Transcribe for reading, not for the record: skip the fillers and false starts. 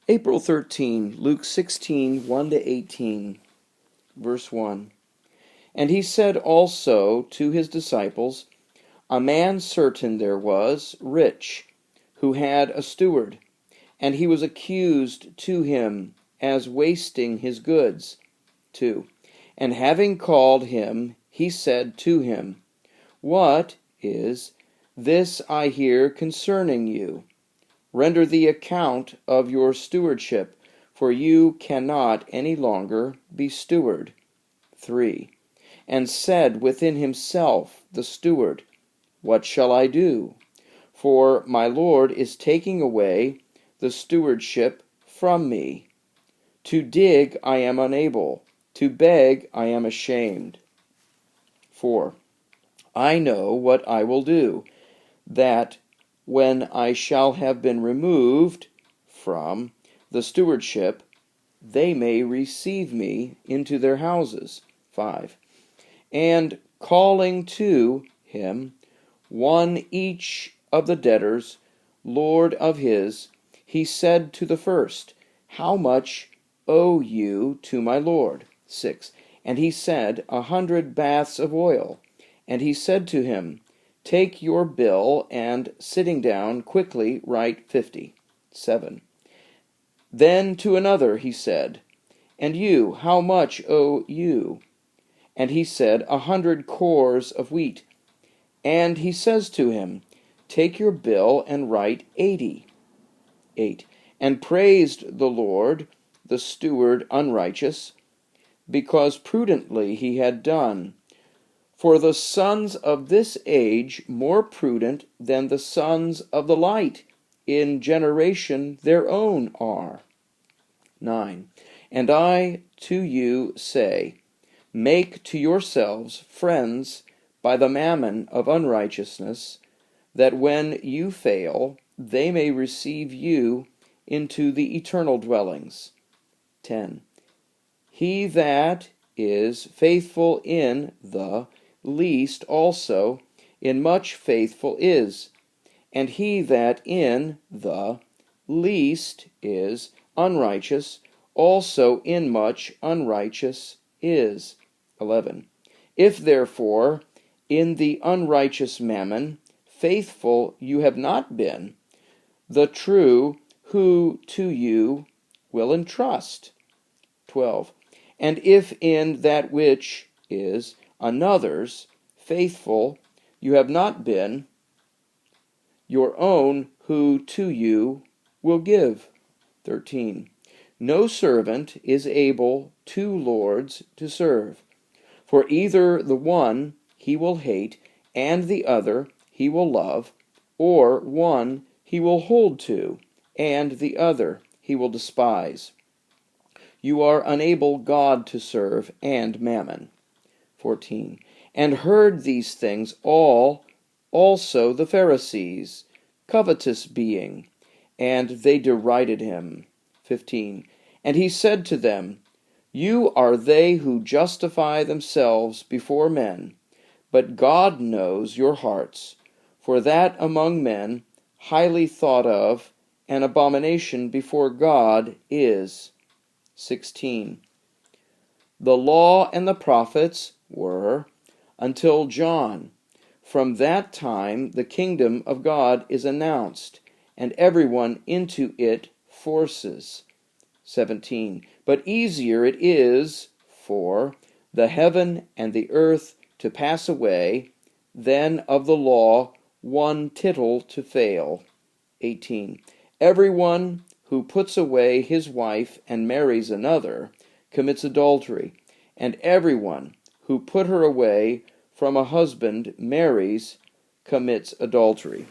April 13, Luke 16, 1-18, verse 1. And he said also to his disciples, A man certain there was, rich, who had a steward, and he was accused to him as wasting his goods. 2. And having called him, he said to him, What is this I hear concerning you? Render the account of your stewardship, for you cannot any longer be steward. 3. And said within himself the steward, What shall I do? For my Lord is taking away the stewardship from me. To dig I am unable, to beg I am ashamed. 4. I know what I will do, that when I shall have been removed from the stewardship, they may receive me into their houses. 5. And calling to him one each of the debtors, Lord of his, he said to the first, How much owe you to my Lord? 6. And he said, 100 baths of oil. And he said to him, Take your bill, and sitting down, quickly write 50. 7. Then to another he said, And you, how much owe you? And he said, 100 cores of wheat. And he says to him, Take your bill, and write 80. 8. And praised the Lord, the steward unrighteous, because prudently he had done. For the sons of this age more prudent than the sons of the light in generation their own are. 9. And I to you say, Make to yourselves friends by the mammon of unrighteousness, that when you fail, they may receive you into the eternal dwellings. 10. He that is faithful in the least also in much faithful is, and he that in the least is unrighteous also in much unrighteous is. 11. If therefore in the unrighteous mammon faithful you have not been, the true who to you will entrust. 12. And if in that which is another's faithful you have not been, your own who to you will give. 13. No servant is able 2 lords to serve, for either the one he will hate, and the other he will love, or one he will hold to, and the other he will despise. You are unable God to serve and mammon. 14. And heard these things all also the Pharisees, covetous being, and they derided him. 15. And he said to them, You are they who justify themselves before men, but God knows your hearts, for that among men highly thought of an abomination before God is. 16. The law and the prophets were until John. From that time the kingdom of God is announced, and everyone into it forces. 17. But easier it is for the heaven and the earth to pass away than of the law one tittle to fail. 18. Everyone who puts away his wife and marries another commits adultery, and everyone who put her away from a husband marries commits adultery.